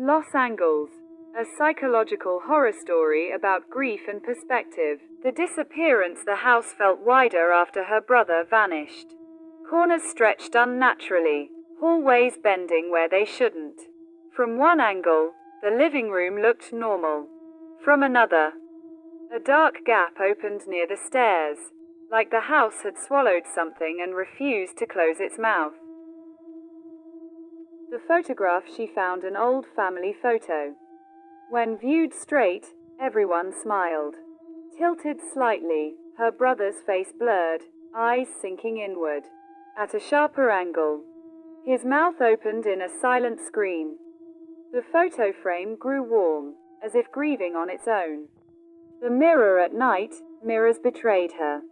Los Angles, a psychological horror story about grief and perspective. The disappearance. The house felt wider after her brother vanished. Corners stretched unnaturally, hallways bending where they shouldn't. From one angle, the living room looked normal. From another, a dark gap opened near the stairs, like the house had swallowed something and refused to close its mouth. The photograph. She found an old family photo. When viewed straight, everyone smiled. Tilted slightly, her brother's face blurred, eyes sinking inward. At a sharper angle, his mouth opened in a silent scream. The photo frame grew warm, as if grieving on its own. The mirror. At night, mirrors betrayed her.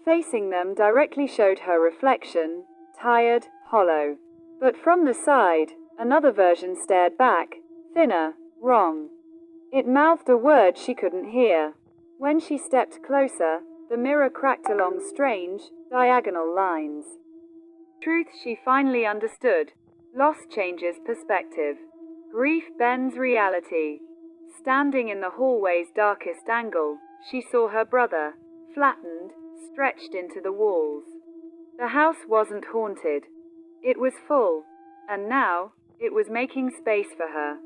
Facing them directly showed her reflection, tired, hollow. But from the side, another version stared back, thinner, wrong. It mouthed a word she couldn't hear. When she stepped closer, the mirror cracked along strange, diagonal lines. Truth she finally understood. Loss changes perspective. Grief bends reality. Standing in the hallway's darkest angle, she saw her brother, flattened, stretched into the walls. The house wasn't haunted. It was full, and now, it was making space for her.